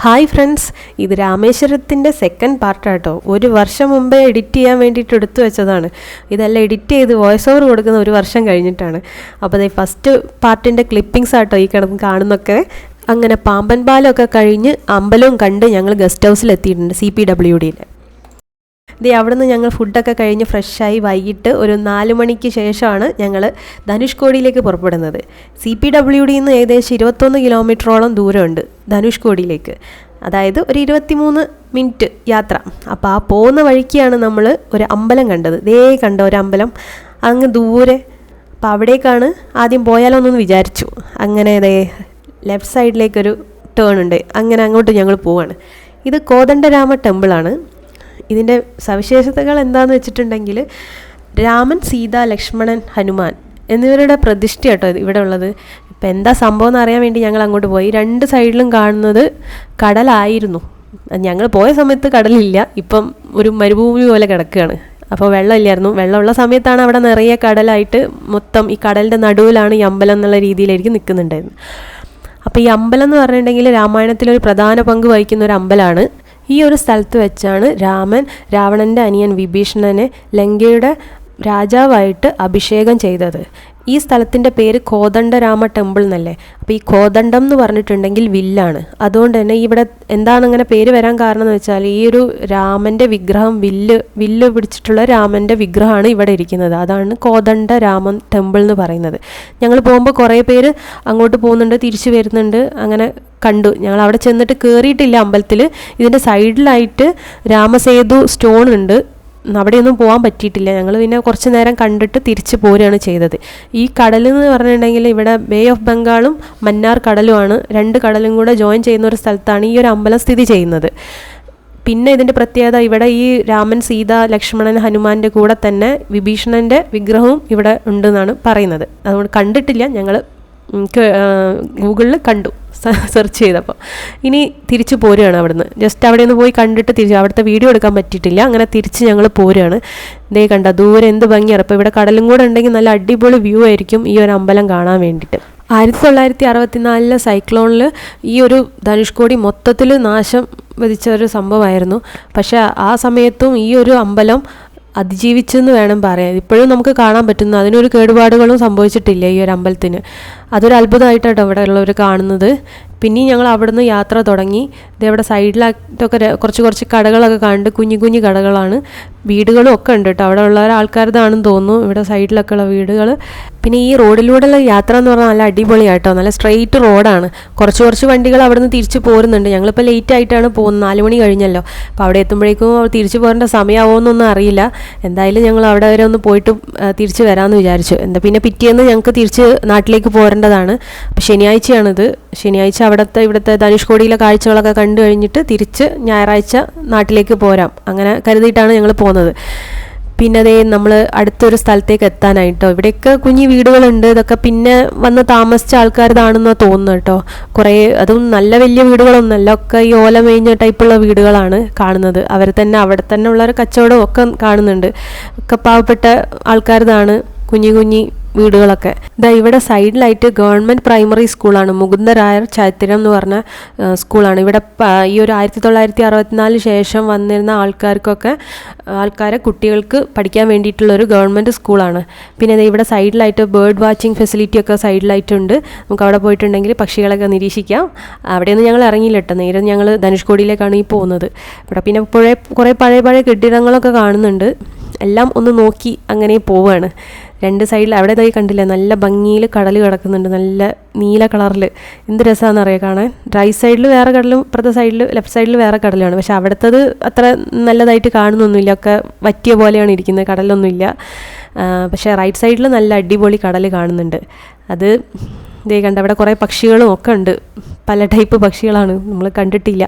Hi friends, ഇത് രാമേശ്വരത്തിൻ്റെ second പാർട്ടാട്ടോ. ഒരു വർഷം മുമ്പേ എഡിറ്റ് ചെയ്യാൻ വേണ്ടിയിട്ട് എടുത്തു വെച്ചതാണ്. ഇതെല്ലാം എഡിറ്റ് ചെയ്ത് വോയിസ് ഓവർ കൊടുക്കുന്ന ഒരു വർഷം കഴിഞ്ഞിട്ടാണ്. അപ്പോൾ അതേ ഫസ്റ്റ് പാർട്ടിൻ്റെ ക്ലിപ്പിങ്സ് ആട്ടോ ഈ കിടന്ന് കാണുന്നൊക്കെ. അങ്ങനെ പാമ്പൻ പാലമൊക്കെ കഴിഞ്ഞ് അമ്പലവും കണ്ട് ഞങ്ങൾ ഗസ്റ്റ് ഹൗസിൽ എത്തിയിട്ടുണ്ട്, CPWDയിൽ. അവിടെ നിന്ന് ഞങ്ങൾ ഫുഡൊക്കെ കഴിഞ്ഞ് ഫ്രഷായി വൈകിട്ട് ഒരു 4 മണിക്ക് ശേഷമാണ് ഞങ്ങൾ ധനുഷ്കോടിയിലേക്ക് പുറപ്പെടുന്നത്. CPWDയിൽ നിന്ന് ഏകദേശം 21 കിലോമീറ്ററോളം ദൂരമുണ്ട് ധനുഷ്കോടിയിലേക്ക്, അതായത് ഒരു 23 മിനിറ്റ് യാത്ര. അപ്പോൾ ആ പോകുന്ന വഴിക്കാണ് നമ്മൾ ഒരു അമ്പലം കണ്ടത്. കണ്ട ഒരു അമ്പലം അങ്ങ് ദൂരെ. അപ്പോൾ അവിടേക്കാണ് ആദ്യം പോയാലോന്നൊന്ന് വിചാരിച്ചു. അങ്ങനെ ലെഫ്റ്റ് സൈഡിലേക്കൊരു ടേൺ ഉണ്ട്, അങ്ങനെ അങ്ങോട്ട് ഞങ്ങൾ പോവാണ്. ഇത് കോദണ്ഡരാമ ടെമ്പിളാണ്. ഇതിൻ്റെ സവിശേഷതകൾ എന്താണെന്ന് വെച്ചിട്ടുണ്ടെങ്കിൽ, രാമൻ, സീത, ലക്ഷ്മണൻ, ഹനുമാൻ എന്നിവരുടെ പ്രതിഷ്ഠ കേട്ടോ ഇവിടെ ഉള്ളത്. ഇപ്പം എന്താ സംഭവം എന്ന് അറിയാൻ വേണ്ടി ഞങ്ങൾ അങ്ങോട്ട് പോയി. 2 സൈഡിലും കാണുന്നത് കടലായിരുന്നു. ഞങ്ങൾ പോയ സമയത്ത് കടലില്ല, ഇപ്പം ഒരു മരുഭൂമി പോലെ കിടക്കുകയാണ്. അപ്പോൾ വെള്ളമില്ലായിരുന്നു. വെള്ളമുള്ള സമയത്താണ് അവിടെ നിറയെ കടലായിട്ട്, മൊത്തം ഈ കടലിൻ്റെ നടുവിലാണ് ഈ അമ്പലം എന്നുള്ള രീതിയിലായിരിക്കും നിൽക്കുന്നുണ്ടായിരുന്നു. അപ്പോൾ ഈ അമ്പലം എന്ന് പറഞ്ഞിട്ടുണ്ടെങ്കിൽ രാമായണത്തിലൊരു പ്രധാന പങ്ക് വഹിക്കുന്ന ഒരു അമ്പലമാണ്. ഈ ഒരു സ്ഥലത്ത് വെച്ചാണ് രാമൻ രാവണൻ്റെ അനിയൻ വിഭീഷണനെ ലങ്കയുടെ രാജാവായിട്ട് അഭിഷേകം ചെയ്തത്. ഈ സ്ഥലത്തിൻ്റെ പേര് കോദണ്ഡരാമ ടെമ്പിൾ എന്നല്ലേ. അപ്പോൾ ഈ കോദണ്ഡം എന്ന് പറഞ്ഞിട്ടുണ്ടെങ്കിൽ വില്ലാണ്. അതുകൊണ്ട് തന്നെ ഇവിടെ എന്താണ് അങ്ങനെ പേര് വരാൻ കാരണം എന്ന് വെച്ചാൽ, ഈ ഒരു രാമൻ്റെ വിഗ്രഹം, വില്ല് പിടിച്ചിട്ടുള്ള രാമൻ്റെ വിഗ്രഹമാണ് ഇവിടെ ഇരിക്കുന്നത്. അതാണ് കോദണ്ഡരാമൻ ടെമ്പിൾ എന്ന് പറയുന്നത്. ഞങ്ങൾ പോകുമ്പോൾ കുറേ പേര് അങ്ങോട്ട് പോകുന്നുണ്ട്, തിരിച്ചു വരുന്നുണ്ട്. അങ്ങനെ കണ്ടു. ഞങ്ങൾ അവിടെ ചെന്നിട്ട് കയറിയിട്ടില്ല അമ്പലത്തിൽ. ഇതിൻ്റെ സൈഡിലായിട്ട് രാമസേതു സ്റ്റോൺ ഉണ്ട്, അവിടെയൊന്നും പോകാൻ പറ്റിയിട്ടില്ല. ഞങ്ങൾ പിന്നെ കുറച്ച് നേരം കണ്ടിട്ട് തിരിച്ച് പോരുകയാണ് ചെയ്തത്. ഈ കടലെന്ന് പറഞ്ഞിട്ടുണ്ടെങ്കിൽ ഇവിടെ ബേ ഓഫ് ബംഗാളും മന്നാർ കടലുമാണ്. 2 കടലും കൂടെ ജോയിൻ ചെയ്യുന്ന ഒരു സ്ഥലത്താണ് ഈ ഒരു അമ്പലം സ്ഥിതി ചെയ്യുന്നത്. പിന്നെ ഇതിൻ്റെ പ്രത്യേകത, ഇവിടെ ഈ രാമൻ, സീത, ലക്ഷ്മണൻ, ഹനുമാൻ്റെ കൂടെ തന്നെ വിഭീഷണൻ്റെ വിഗ്രഹവും ഇവിടെ ഉണ്ടെന്നാണ് പറയുന്നത്. അതുകൊണ്ട് കണ്ടിട്ടില്ല, ഞങ്ങൾ ഗൂഗിളിൽ കണ്ടു സെർച്ച് ചെയ്തപ്പോൾ. ഇനി തിരിച്ച് പോരുകയാണ് അവിടുന്ന്. ജസ്റ്റ് അവിടെ നിന്ന് പോയി കണ്ടിട്ട് തിരിച്ച്, അവിടുത്തെ വീഡിയോ എടുക്കാൻ പറ്റിയിട്ടില്ല. അങ്ങനെ തിരിച്ച് ഞങ്ങൾ പോരുകയാണ്. കണ്ട ദൂരെ എന്ത് ഭംഗിയാണ്. അപ്പോൾ ഇവിടെ കടലും കൂടെ ഉണ്ടെങ്കിൽ നല്ല അടിപൊളി വ്യൂ ആയിരിക്കും ഈ ഒരു അമ്പലം കാണാൻ വേണ്ടിയിട്ട്. 1964 സൈക്ലോണിൽ ഈ ഒരു ധനുഷ്കോടി മൊത്തത്തിൽ നാശം വിധിച്ച ഒരു സംഭവമായിരുന്നു. പക്ഷേ ആ സമയത്തും ഈ ഒരു അമ്പലം അതിജീവിച്ചെന്ന് വേണം പറയാൻ. ഇപ്പോഴും നമുക്ക് കാണാൻ പറ്റുന്നു. അതിനൊരു കേടുപാടുകളും സംഭവിച്ചിട്ടില്ല ഈ ഒരു അമ്പലത്തിന്. അതൊരു അത്ഭുതമായിട്ടാണ് ഇവിടെ ഉള്ളവർ കാണുന്നത്. പിന്നെയും ഞങ്ങൾ അവിടുന്ന് യാത്ര തുടങ്ങി. ഇതവിടെ സൈഡിലായിട്ടൊക്കെ കുറച്ച് കടകളൊക്കെ കണ്ട്, കുഞ്ഞു കടകളാണ്. വീടുകളും ഒക്കെ ഉണ്ട് കേട്ടോ. അവിടെ ഉള്ള ആൾക്കാരുതാണെന്ന് തോന്നുന്നു ഇവിടെ സൈഡിലൊക്കെ ഉള്ള വീടുകൾ. പിന്നെ ഈ റോഡിലൂടെയുള്ള യാത്ര എന്ന് പറഞ്ഞാൽ നല്ല അടിപൊളിയായിട്ടോ. നല്ല സ്ട്രെയിറ്റ് റോഡാണ്. കുറച്ച് വണ്ടികൾ അവിടെ നിന്ന് തിരിച്ച് പോരുന്നുണ്ട്. ഞങ്ങളിപ്പോൾ ലേറ്റ് ആയിട്ടാണ് പോകുന്നത്, 4 മണി കഴിഞ്ഞല്ലോ. അപ്പോൾ അവിടെ എത്തുമ്പോഴേക്കും തിരിച്ച് പോരേണ്ട സമയമാവുമെന്നൊന്നും അറിയില്ല. എന്തായാലും ഞങ്ങൾ അവിടെ വരെ ഒന്ന് പോയിട്ട് തിരിച്ച് വരാമെന്ന് വിചാരിച്ചു. പിന്നെ പിറ്റേന്ന് ഞങ്ങൾക്ക് തിരിച്ച് നാട്ടിലേക്ക് പോരേണ്ടതാണ്. അപ്പോൾ ശനിയാഴ്ചയാണിത്. ശനിയാഴ്ച ഇവിടുത്തെ ധനുഷ്കോടിയിലെ കാഴ്ചകളൊക്കെ കണ്ടു കഴിഞ്ഞിട്ട് തിരിച്ച് ഞായറാഴ്ച നാട്ടിലേക്ക് പോരാം, അങ്ങനെ കരുതിയിട്ടാണ് ഞങ്ങൾ പോകുന്നത്. പിന്നെ നമ്മൾ അടുത്തൊരു സ്ഥലത്തേക്ക് എത്താനായിട്ടോ. ഇവിടെയൊക്കെ കുഞ്ഞു വീടുകളുണ്ട്. ഇതൊക്കെ പിന്നെ വന്ന് താമസിച്ച ആൾക്കാരതാണെന്ന് തോന്നുന്നു കേട്ടോ. കുറേ, അതും നല്ല വലിയ വീടുകളൊന്നുമല്ല, ഒക്കെ ഈ ഓല മേഞ്ഞ ടൈപ്പുള്ള വീടുകളാണ് കാണുന്നത്. അവിടെ തന്നെ ഉള്ളൊരു കച്ചവടം ഒക്കെ കാണുന്നുണ്ട്. ഒക്കെ പാവപ്പെട്ട ആൾക്കാരതാണ്, കുഞ്ഞി വീടുകളൊക്കെ. ഇവിടെ സൈഡിലായിട്ട് ഗവൺമെൻറ് പ്രൈമറി സ്കൂളാണ്, മുകുന്ദരായർ ചൈത്യം എന്ന് പറഞ്ഞ സ്കൂളാണ്. ഇവിടെ ഈ ഒരു 1964 ശേഷം വന്നിരുന്ന കുട്ടികൾക്ക് പഠിക്കാൻ വേണ്ടിയിട്ടുള്ളൊരു ഗവൺമെൻറ് സ്കൂളാണ്. പിന്നെ ഇവിടെ സൈഡിലായിട്ട് ബേർഡ് വാച്ചിങ് ഫെസിലിറ്റി ഒക്കെ സൈഡിലായിട്ടുണ്ട്. നമുക്ക് അവിടെ പോയിട്ടുണ്ടെങ്കിൽ പക്ഷികളൊക്കെ നിരീക്ഷിക്കാം. അവിടെയൊന്നും ഞങ്ങൾ ഇറങ്ങിയില്ല കേട്ടോ. നേരെ ഞങ്ങൾ ധനുഷ്കോടിയിലേക്കാണ് ഈ പോകുന്നത്. ഇവിടെ പിന്നെ കുറേ പഴയ കെട്ടിടങ്ങളൊക്കെ കാണുന്നുണ്ട്. എല്ലാം ഒന്ന് നോക്കി അങ്ങനെ പോവുകയാണ്. 2 സൈഡിൽ അവിടെ കണ്ടില്ലേ, നല്ല ഭംഗിയിൽ കടൽ കിടക്കുന്നുണ്ട്, നല്ല നീല കളറിൽ. എന്ത് രസമാണെന്ന് അറിയാം കാണാൻ. റൈറ്റ് സൈഡിൽ വേറെ കടലും ഇപ്പുറത്തെ സൈഡിൽ ലെഫ്റ്റ് സൈഡിൽ വേറെ കടലാണ്. പക്ഷെ അവിടുത്തത് അത്ര നല്ലതായിട്ട് കാണുന്നൊന്നുമില്ല, ഒക്കെ വറ്റിയ പോലെയാണ് ഇരിക്കുന്നത്, കടലൊന്നുമില്ല. പക്ഷേ റൈറ്റ് സൈഡിൽ നല്ല അടിപൊളി കടൽ കാണുന്നുണ്ട്. അത് കണ്ട അവിടെ കുറേ പക്ഷികളും ഒക്കെ ഉണ്ട്. പല ടൈപ്പ് പക്ഷികളാണ്, നമ്മൾ കണ്ടിട്ടില്ല.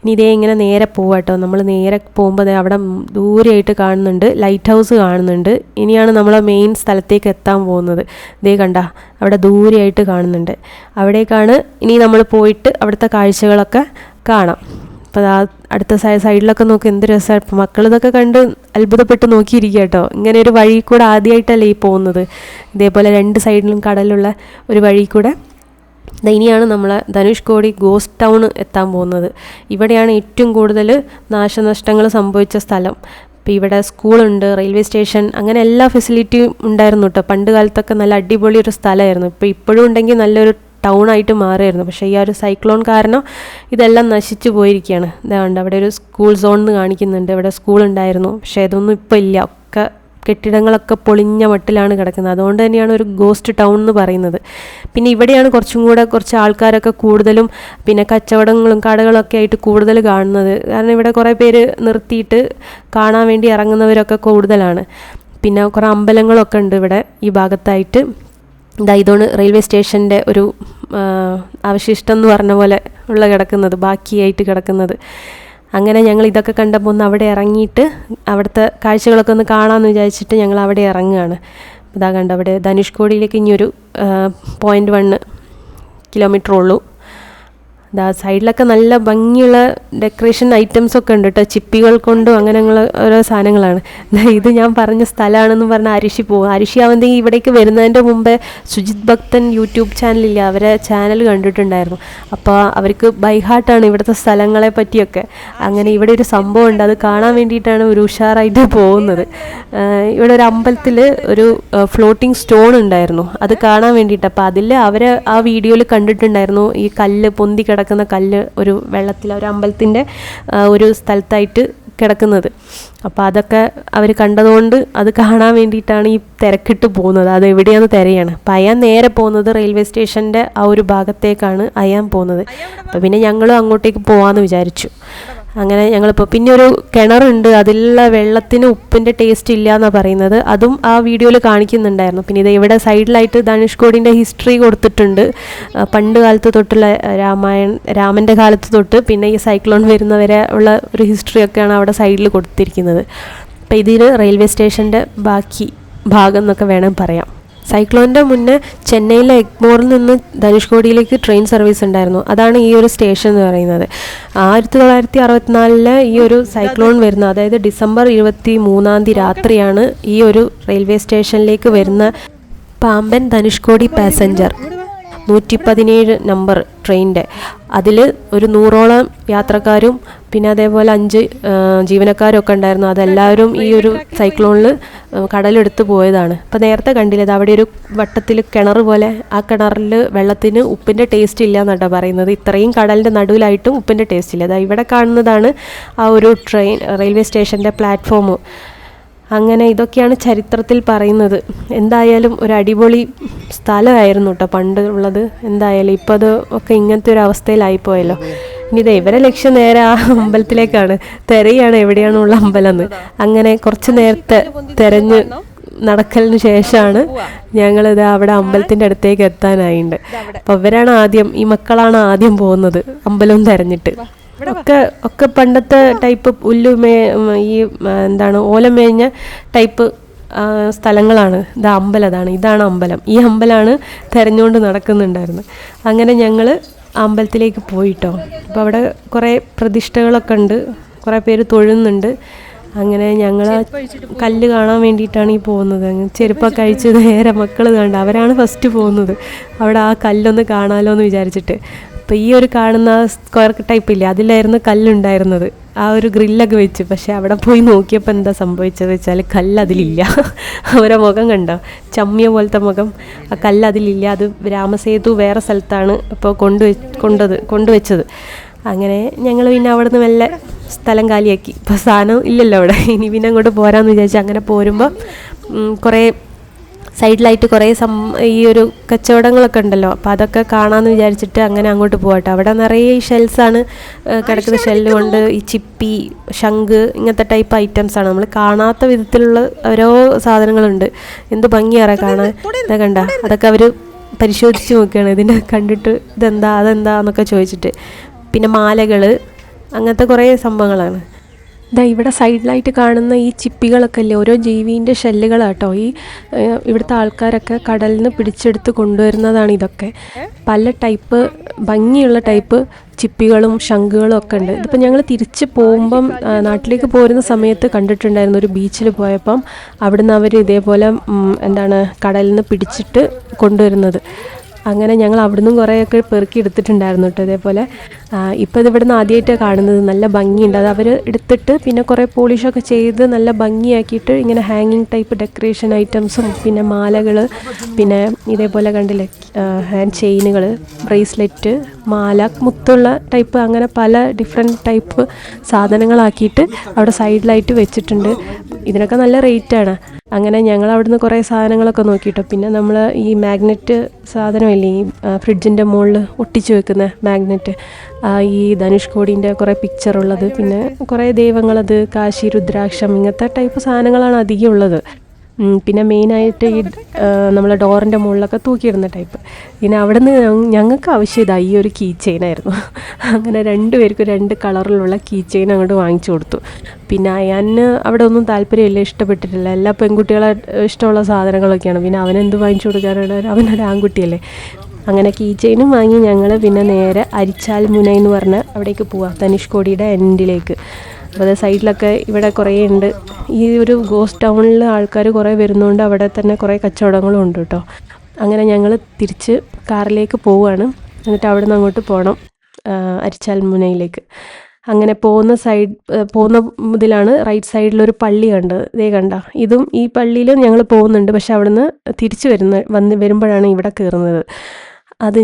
ഇനി ഇങ്ങനെ നേരെ പോവാട്ടോ. നമ്മൾ നേരെ പോകുമ്പോൾ അവിടെ ദൂരെയായിട്ട് കാണുന്നുണ്ട് ലൈറ്റ് ഹൗസ് കാണുന്നുണ്ട്. ഇനിയാണ് നമ്മൾ മെയിൻ സ്ഥലത്തേക്ക് എത്താൻ പോകുന്നത്. കണ്ട അവിടെ ദൂരെയായിട്ട് കാണുന്നുണ്ട്. അവിടേക്കാണ് ഇനി നമ്മൾ പോയിട്ട് അവിടുത്തെ കാഴ്ചകളൊക്കെ കാണാം. അപ്പോൾ അടുത്ത സൈഡിലൊക്കെ നോക്കി എന്ത് രസമാണ്. ഇപ്പോൾ മക്കളിതൊക്കെ കണ്ട് അത്ഭുതപ്പെട്ട് നോക്കിയിരിക്കുക കേട്ടോ. ഇങ്ങനെ ഒരു വഴി കൂടെ ആദ്യമായിട്ടല്ലേ ഈ പോകുന്നത്. ഇതേപോലെ 2 സൈഡിലും കടലുള്ള ഒരു വഴി കൂടെ ഇനിയാണ് നമ്മൾ ധനുഷ്കോടി ഗോസ്റ്റ് ടൗൺ എത്താൻ പോകുന്നത്. ഇവിടെയാണ് ഏറ്റവും കൂടുതൽ നാശനഷ്ടങ്ങൾ സംഭവിച്ച സ്ഥലം. ഇപ്പോൾ ഇവിടെ സ്കൂളുണ്ട്, റെയിൽവേ സ്റ്റേഷൻ, അങ്ങനെ എല്ലാ ഫെസിലിറ്റിയും ഉണ്ടായിരുന്നു കേട്ടോ. പണ്ട് കാലത്തൊക്കെ നല്ല അടിപൊളി ഒരു സ്ഥലമായിരുന്നു. ഇപ്പോഴും ഉണ്ടെങ്കിൽ നല്ലൊരു ടൗൺ ആയിട്ട് മാറുമായിരുന്നു. പക്ഷേ ഈ ഒരു സൈക്ലോൺ കാരണം ഇതെല്ലാം നശിച്ചു പോയിരിക്കുകയാണ്. ഇതാണ്ട് അവിടെ ഒരു സ്കൂൾ സോൺ എന്ന് കാണിക്കുന്നുണ്ട്. ഇവിടെ സ്കൂൾ ഉണ്ടായിരുന്നു, പക്ഷേ ഇതൊന്നും ഇപ്പോൾ ഇല്ല. ഒക്കെ കെട്ടിടങ്ങളൊക്കെ പൊളിഞ്ഞ മട്ടിലാണ് കിടക്കുന്നത്. അതുകൊണ്ട് തന്നെയാണ് ഒരു ഗോസ്റ്റ് ടൗൺ എന്ന് പറയുന്നത്. പിന്നെ ഇവിടെയാണ് കുറച്ച് ആൾക്കാരൊക്കെ കൂടുതലും, പിന്നെ കച്ചവടങ്ങളും കടകളൊക്കെ ആയിട്ട് കൂടുതൽ കാണുന്നത്. കാരണം ഇവിടെ കുറേ പേര് നിർത്തിയിട്ട് കാണാൻ വേണ്ടി ഇറങ്ങുന്നവരൊക്കെ കൂടുതലാണ്. പിന്നെ കുറേ അമ്പലങ്ങളൊക്കെ ഉണ്ട് ഇവിടെ ഈ ഭാഗത്തായിട്ട്. ഇതാണ് റെയിൽവേ സ്റ്റേഷൻ്റെ ഒരു അവശിഷ്ടം എന്ന് പറഞ്ഞ പോലെ ഉള്ള കിടക്കുന്നത്, ബാക്കിയായിട്ട് കിടക്കുന്നത്. അങ്ങനെ ഞങ്ങൾ ഇതൊക്കെ കണ്ടപ്പോൾ ഒന്ന് അവിടെ ഇറങ്ങിയിട്ട് അവിടുത്തെ കാഴ്ചകളൊക്കെ ഒന്ന് കാണാമെന്ന് വിചാരിച്ചിട്ട് ഞങ്ങൾ അവിടെ ഇറങ്ങുകയാണ്. ഇതാ കണ്ട അവിടെ ധനുഷ്കോടിയിലേക്ക് ഇനിയൊരു 0.1 കിലോമീറ്റർ ഉള്ളൂ. ഇതാ സൈഡിലൊക്കെ നല്ല ഭംഗിയുള്ള ഡെക്കറേഷൻ ഐറ്റംസൊക്കെ ഉണ്ട് കേട്ടോ, ചിപ്പികൾ കൊണ്ടും അങ്ങനെയുള്ള ഓരോ സാധനങ്ങളാണ്. ഇത് ഞാൻ പറഞ്ഞ സ്ഥലമാണെന്ന് പറഞ്ഞാൽ അരിശി പോകും. അരിശി ആവുന്നെങ്കിൽ ഇവിടേക്ക് വരുന്നതിൻ്റെ മുമ്പേ സുജിത് ഭക്തൻ യൂട്യൂബ് ചാനലില്ല, അവരെ ചാനൽ കണ്ടിട്ടുണ്ടായിരുന്നു. അപ്പോൾ അവർക്ക് ബൈഹാർട്ടാണ് ഇവിടുത്തെ സ്ഥലങ്ങളെ പറ്റിയൊക്കെ. അങ്ങനെ ഇവിടെ ഒരു സംഭവം ഉണ്ട്, അത് കാണാൻ വേണ്ടിയിട്ടാണ് ഒരു ഉഷാറായിട്ട് പോകുന്നത്. ഇവിടെ ഒരു അമ്പലത്തിൽ ഒരു ഫ്ലോട്ടിംഗ് സ്റ്റോൺ ഉണ്ടായിരുന്നു, അത് കാണാൻ വേണ്ടിയിട്ട്. അപ്പോൾ അതിൽ അവർ ആ വീഡിയോയിൽ കണ്ടിട്ടുണ്ടായിരുന്നു ഈ കല്ല് പൊന്തി കിടക്കുന്ന കല്ല് ഒരു വെള്ളത്തിൽ ഒരു അമ്പലത്തിൻ്റെ ഒരു സ്ഥലത്തായിട്ട് കിടക്കുന്നത്. അപ്പോൾ അതൊക്കെ അവർ കണ്ടതുകൊണ്ട് അത് കാണാൻ വേണ്ടിയിട്ടാണ് ഈ തിരക്കിട്ട് പോകുന്നത്. അത് എവിടെയാണെന്ന് തിരയാണ്. അപ്പോൾ അയാൻ നേരെ പോകുന്നത് റെയിൽവേ സ്റ്റേഷൻ്റെ ആ ഒരു ഭാഗത്തേക്കാണ് അയാൻ പോകുന്നത്. അപ്പോൾ പിന്നെ ഞങ്ങളും അങ്ങോട്ടേക്ക് പോകാമെന്ന് വിചാരിച്ചു. അങ്ങനെ ഞങ്ങളിപ്പോൾ പിന്നെ ഒരു കിണറുണ്ട്, അതിലുള്ള വെള്ളത്തിന് ഉപ്പിൻ്റെ ടേസ്റ്റ് ഇല്ല എന്നാണ് പറയുന്നത്. അതും ആ വീഡിയോയിൽ കാണിക്കുന്നുണ്ടായിരുന്നു. പിന്നെ ഇത് ഇവിടെ സൈഡിലായിട്ട് ധനുഷ്കോടിൻ്റെ ഹിസ്റ്ററി കൊടുത്തിട്ടുണ്ട്. പണ്ട് കാലത്ത് തൊട്ടുള്ള രാമൻ്റെ കാലത്ത് തൊട്ട് പിന്നെ ഈ സൈക്ലോൺ വരുന്നവരെ ഉള്ള ഒരു ഹിസ്റ്ററിയൊക്കെയാണ് അവിടെ സൈഡിൽ കൊടുത്തിരിക്കുന്നത്. അപ്പോൾ ഇതിന് റെയിൽവേ സ്റ്റേഷൻ്റെ ബാക്കി ഭാഗം എന്നൊക്കെ വേണം പറയാം. സൈക്ലോണിൻ്റെ മുന്നേ ചെന്നൈയിലെ എഗ്മോറിൽ നിന്ന് ധനുഷ്കോടിയിലേക്ക് ട്രെയിൻ സർവീസ് ഉണ്ടായിരുന്നു. അതാണ് ഈ ഒരു സ്റ്റേഷൻ എന്ന് പറയുന്നത്. 1964 ഈ ഒരു സൈക്ലോൺ വരുന്നത്, അതായത് ഡിസംബർ 23 രാത്രിയാണ് ഈ ഒരു റെയിൽവേ സ്റ്റേഷനിലേക്ക് വരുന്ന പാമ്പൻ ധനുഷ്കോടി പാസഞ്ചർ 117 നമ്പർ ട്രെയിനിൻ്റെ. അതിൽ ഒരു 100ഓളം യാത്രക്കാരും പിന്നെ അതേപോലെ 5 ജീവനക്കാരും ഒക്കെ ഉണ്ടായിരുന്നു. അതെല്ലാവരും ഈ ഒരു സൈക്ലോണിൽ കടലെടുത്ത് പോയതാണ്. അപ്പോൾ നേരത്തെ കണ്ടില്ലേ, അവിടെ ഒരു വട്ടത്തിൽ കിണർ പോലെ, ആ കിണറിൽ വെള്ളത്തിന് ഉപ്പിൻ്റെ ടേസ്റ്റ് ഇല്ല എന്നാട്ടോ പറയുന്നത്. ഇത്രയും കടലിൻ്റെ നടുവിലായിട്ടും ഉപ്പിൻ്റെ ടേസ്റ്റ് ഇല്ല. അതാ ഇവിടെ കാണുന്നതാണ് ആ ഒരു റെയിൽവേ സ്റ്റേഷൻ്റെ പ്ലാറ്റ്ഫോം. അങ്ങനെ ഇതൊക്കെയാണ് ചരിത്രത്തിൽ പറയുന്നത്. എന്തായാലും ഒരു അടിപൊളി സ്ഥലമായിരുന്നു കേട്ടോ പണ്ട് ഉള്ളത്. എന്തായാലും ഇപ്പോൾ അത് ഒക്കെ ഇങ്ങനത്തെ ഒരു അവസ്ഥയിലായിപ്പോയല്ലോ. ഇനി ഇവരെ ലക്ഷ്യം നേരെ ആ അമ്പലത്തിലേക്കാണ്, തിരയാണ് എവിടെയാണുള്ള അമ്പലം എന്ന്. അങ്ങനെ കുറച്ച് നേരത്തെ തിരഞ്ഞ് നടക്കലിന് ശേഷമാണ് ഞങ്ങളിത് അവിടെ അമ്പലത്തിൻ്റെ അടുത്തേക്ക് എത്താനായിട്ടുണ്ട്. അപ്പോൾ ഇവരാണ് ആദ്യം, ഈ മക്കളാണ് ആദ്യം പോകുന്നത് അമ്പലം തിരഞ്ഞിട്ട്. ഒക്കെ പണ്ടത്തെ ടൈപ്പ് ഈ എന്താണ് ഓലമേഞ്ഞ ടൈപ്പ് സ്ഥലങ്ങളാണ്. ഇതാണ് അമ്പലം. ഈ അമ്പലമാണ് തിരഞ്ഞുകൊണ്ട് നടക്കുന്നുണ്ടായിരുന്നു. അങ്ങനെ ഞങ്ങൾ അമ്പലത്തിലേക്ക് പോയിട്ടോ. അപ്പോൾ അവിടെ കുറേ പ്രതിഷ്ഠകളൊക്കെ ഉണ്ട്, കുറേ പേര് തൊഴുന്നുണ്ട്. അങ്ങനെ ഞങ്ങൾ കല്ല് കാണാൻ വേണ്ടിയിട്ടാണ് ഈ പോകുന്നത്. അങ്ങനെ ചെരുപ്പൊക്കെ അഴിച്ച് നേരെ മക്കൾ കണ്ട, അവരാണ് ഫസ്റ്റ് പോകുന്നത്. അവിടെ ആ കല്ലൊന്ന് കാണാമല്ലോ എന്ന് വിചാരിച്ചിട്ട്. അപ്പോൾ ഈ ഒരു കാണുന്ന സ്ക്വയർ ടൈപ്പ് ഇല്ലേ, അതിലായിരുന്നു കല്ലുണ്ടായിരുന്നത്. ആ ഒരു ഗ്രില്ലൊക്കെ വെച്ച്. പക്ഷേ അവിടെ പോയി നോക്കിയപ്പോൾ എന്താ സംഭവിച്ചത് വെച്ചാൽ കല്ല് അതിലില്ല. അവരെ മുഖം കണ്ടോ, ചമ്മിയ പോലത്തെ മുഖം. ആ കല്ല് അതിലില്ല. അത് രാമസേതു വേറെ സ്ഥലത്താണ് ഇപ്പോൾ കൊണ്ടുവച്ചത്. അങ്ങനെ ഞങ്ങൾ പിന്നെ അവിടെ നിന്ന് മെല്ലെ സ്ഥലം കാലിയാക്കി. ഇപ്പോൾ സാധനം ഇല്ലല്ലോ അവിടെ, ഇനി പിന്നെ അങ്ങോട്ട് പോരാമെന്ന് വിചാരിച്ചു. അങ്ങനെ പോരുമ്പോൾ കുറേ സൈഡിലായിട്ട് കുറേ ഈ ഒരു കച്ചവടങ്ങളൊക്കെ ഉണ്ടല്ലോ. അപ്പോൾ അതൊക്കെ കാണാമെന്ന് വിചാരിച്ചിട്ട് അങ്ങനെ അങ്ങോട്ട് പോകട്ടെ. അവിടെ നിറയെ ഈ ഷെൽസാണ് കിടക്കുന്ന. ഷെല്ല് കൊണ്ട് ഈ ചിപ്പി, ശംഖ്, ഇങ്ങനത്തെ ടൈപ്പ് ഐറ്റംസാണ്. നമ്മൾ കാണാത്ത വിധത്തിലുള്ള ഓരോ സാധനങ്ങളുണ്ട്. എന്ത് ഭംഗിയാറ കാണാൻ. ഇതൊക്കെ കണ്ട, അതൊക്കെ അവർ പരിശോധിച്ച് നോക്കുകയാണ്. ഇതിൻ്റെ കണ്ടിട്ട് ഇതെന്താ അതെന്താ എന്നൊക്കെ ചോദിച്ചിട്ട്. പിന്നെ മാലകൾ, അങ്ങനത്തെ കുറേ സംഭവങ്ങളാണ്. ഇവിടെ സൈഡിലായിട്ട് കാണുന്ന ഈ ചിപ്പികളൊക്കെ അല്ലേ, ഓരോ ജീവിൻ്റെ ഷെല്ലുകളാട്ടോ. ഇവിടുത്തെ ആൾക്കാരൊക്കെ കടലിൽ നിന്ന് പിടിച്ചെടുത്ത് കൊണ്ടുവരുന്നതാണ് ഇതൊക്കെ. പല ടൈപ്പ് ഭംഗിയുള്ള ടൈപ്പ് ചിപ്പികളും ശംഖുകളും ഒക്കെ ഉണ്ട്. ഇതിപ്പോൾ ഞങ്ങൾ തിരിച്ച് പോകുമ്പം നാട്ടിലേക്ക് പോരുന്ന സമയത്ത് കണ്ടിട്ടുണ്ടായിരുന്നു. ഒരു ബീച്ചിൽ പോയപ്പം അവിടുന്ന് അവർ ഇതേപോലെ കടലിൽ നിന്ന് പിടിച്ചിട്ട് കൊണ്ടുവരുന്നത്. അങ്ങനെ ഞങ്ങൾ അവിടുന്ന് കുറേയൊക്കെ പെറുക്കി എടുത്തിട്ടുണ്ടായിരുന്നു കേട്ടോ. ഇതേപോലെ ഇപ്പോൾ ഇത് ഇവിടുന്ന് ആദ്യമായിട്ടാണ് കാണുന്നത്. നല്ല ഭംഗിയുണ്ട്. അത് അവർ എടുത്തിട്ട് പിന്നെ കുറേ പോളിഷൊക്കെ ചെയ്ത് നല്ല ഭംഗിയാക്കിയിട്ട് ഇങ്ങനെ ഹാങ്ങിങ് ടൈപ്പ് ഡെക്കറേഷൻ ഐറ്റംസും പിന്നെ മാലകൾ, പിന്നെ ഇതേപോലെ കണ്ടില്ലേ ഹാൻഡ് ചെയിനുകൾ, ബ്രേസ്ലെറ്റ്, മാല, മുത്തുള്ള ടൈപ്പ്, അങ്ങനെ പല ഡിഫറെൻറ്റ് ടൈപ്പ് സാധനങ്ങളാക്കിയിട്ട് അവിടെ സൈഡിലായിട്ട് വെച്ചിട്ടുണ്ട്. ഇതിനൊക്കെ നല്ല റേറ്റാണ്. അങ്ങനെ ഞങ്ങൾ അവിടുന്ന് കുറേ സാധനങ്ങളൊക്കെ നോക്കിയിട്ടോ. പിന്നെ നമ്മൾ ഈ മാഗ്നറ്റ് സാധനമില്ലേ, ഈ ഫ്രിഡ്ജിൻ്റെ മുകളിൽ ഒട്ടിച്ച് വെക്കുന്ന മാഗ്നറ്റ്, ഈ ധനുഷ്കോടിൻ്റെ കുറേ പിക്ചറുള്ളത്, പിന്നെ കുറേ ദൈവങ്ങളത്, കാശി, രുദ്രാക്ഷം, ഇങ്ങനത്തെ ടൈപ്പ് സാധനങ്ങളാണ് അധികം ഉള്ളത്. പിന്നെ മെയിനായിട്ട് ഈ നമ്മളെ ഡോറിൻ്റെ മുകളിലൊക്കെ തൂക്കിയിടുന്ന ടൈപ്പ്. പിന്നെ അവിടെ നിന്ന് ഞങ്ങൾക്ക് ആവശ്യം ഇതാ ഈ ഒരു കീ ചെയിനായിരുന്നു. അങ്ങനെ 2 പേർക്കും 2 കളറിലുള്ള കീ ചെയിൻ അങ്ങോട്ട് വാങ്ങിച്ചു കൊടുത്തു. പിന്നെ അയാന് അവിടെ ഒന്നും താല്പര്യമില്ല, ഇഷ്ടപ്പെട്ടിട്ടില്ല. എല്ലാ പെൺകുട്ടികളെ ഇഷ്ടമുള്ള സാധനങ്ങളൊക്കെയാണ്. പിന്നെ അവനെന്ത് വാങ്ങിച്ചു കൊടുക്കാനാണ്, അവനൊരു ആൺകുട്ടിയല്ലേ. അങ്ങനെ കീ ചെയിനും വാങ്ങി ഞങ്ങൾ പിന്നെ നേരെ അരിച്ചാൽ മുന എന്ന് പറഞ്ഞ് അവിടേക്ക് പോവാം, ധനുഷ്കോടിയുടെ എൻഡിലേക്ക്. അപ്പോൾ അത് സൈഡിലൊക്കെ ഇവിടെ കുറേ ഉണ്ട്. ഈ ഒരു ഗോസ്റ്റ് ടൗണിൽ ആൾക്കാർ കുറേ വരുന്നതുകൊണ്ട് അവിടെ തന്നെ കുറേ കച്ചവടങ്ങളും ഉണ്ട് കേട്ടോ. അങ്ങനെ ഞങ്ങൾ തിരിച്ച് കാറിലേക്ക് പോവുകയാണ്. എന്നിട്ട് അവിടെ നിന്ന് അങ്ങോട്ട് പോകണം അരിച്ചാൽ മുനയിലേക്ക്. അങ്ങനെ പോകുന്ന ഇതിലാണ് റൈറ്റ് സൈഡിലൊരു പള്ളി കണ്ടത്. ഇതേ കണ്ട, ഇതും ഈ പള്ളിയിൽ ഞങ്ങൾ പോകുന്നുണ്ട്. പക്ഷെ അവിടെ നിന്ന് തിരിച്ച് വരുമ്പോഴാണ് ഇവിടെ കയറുന്നത്. അത്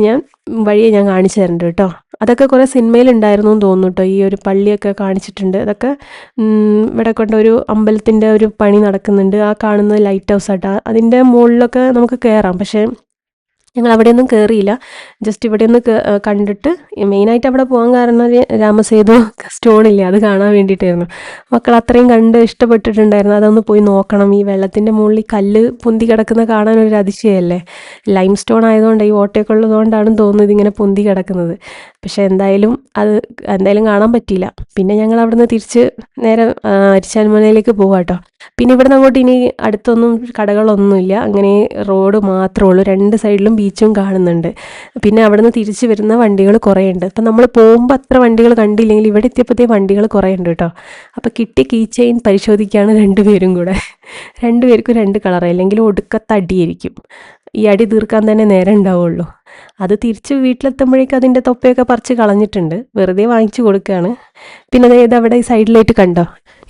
വഴിയെ ഞാൻ കാണിച്ചു തരുന്നുണ്ട് കേട്ടോ. അതൊക്കെ കുറേ സിനിമയിലുണ്ടായിരുന്നു എന്ന് തോന്നുന്നു കേട്ടോ. ഈ ഒരു പള്ളിയൊക്കെ കാണിച്ചിട്ടുണ്ട്. അതൊക്കെ ഇവിടെ കൊണ്ട് ഒരു അമ്പലത്തിൻ്റെ ഒരു പണി നടക്കുന്നുണ്ട്. ആ കാണുന്നത് ലൈറ്റ് ഹൗസ് ആട്ടോ. അതിൻ്റെ മുകളിലൊക്കെ നമുക്ക് കയറാം. പക്ഷേ ഞങ്ങൾ അവിടെയൊന്നും കയറിയില്ല. ജസ്റ്റ് ഇവിടെ ഒന്ന് കണ്ടിട്ട്, മെയിനായിട്ട് അവിടെ പോകാൻ കാരണം രാമസേതു സ്റ്റോണില്ലേ, അത് കാണാൻ വേണ്ടിയിട്ടായിരുന്നു. മക്കൾ അത്രയും കണ്ട് ഇഷ്ടപ്പെട്ടിട്ടുണ്ടായിരുന്നു. അതൊന്ന് പോയി നോക്കണം. ഈ വെള്ളത്തിൻ്റെ മുകളിൽ കല്ല് പൊന്തി കിടക്കുന്ന കാണാനൊരു അതിശയമല്ലേ. ലൈം സ്റ്റോൺ ആയതുകൊണ്ട്, ഈ ഓട്ടയൊക്കെ ഉള്ളതുകൊണ്ടാണെന്ന് തോന്നുന്നത് ഇതിങ്ങനെ പൊന്തി കിടക്കുന്നത്. പക്ഷേ എന്തായാലും കാണാൻ പറ്റിയില്ല. പിന്നെ ഞങ്ങൾ അവിടുന്ന് തിരിച്ച് നേരെ അരിച്ചാൽമലയിലേക്ക് പോകാം കേട്ടോ. പിന്നെ ഇവിടുന്ന് അങ്ങോട്ട് ഇനി അടുത്തൊന്നും കടകളൊന്നുമില്ല. അങ്ങനെ റോഡ് മാത്രമേ ഉള്ളൂ. 2 സൈഡിലും ബീച്ചും കാണുന്നുണ്ട്. പിന്നെ അവിടുന്ന് തിരിച്ച് വരുന്ന വണ്ടികൾ കുറേ ഉണ്ട്. അപ്പം നമ്മൾ പോകുമ്പോൾ അത്ര വണ്ടികൾ കണ്ടില്ലെങ്കിൽ ഇവിടെ എത്തിയപ്പോഴത്തേ വണ്ടികൾ കുറേ ഉണ്ട് കേട്ടോ. അപ്പോൾ കിട്ടിയ കീ ചെയിൻ പരിശോധിക്കുകയാണ് 2 പേരും കൂടെ. 2 പേർക്കും 2 കളർ, അല്ലെങ്കിൽ ഒടുക്കത്തടിയായിരിക്കും. ഈ അടി തീർക്കാൻ തന്നെ നേരം ഉണ്ടാവുള്ളൂ. അത് തിരിച്ച് വീട്ടിലെത്തുമ്പോഴേക്കും അതിൻ്റെ തൊപ്പയൊക്കെ പറിച്ച് കളഞ്ഞിട്ടുണ്ട്. വെറുതെ വാങ്ങിച്ചു കൊടുക്കുകയാണ്. പിന്നെ അതായത് അവിടെ ഈ സൈഡിലായിട്ട് കണ്ടോ,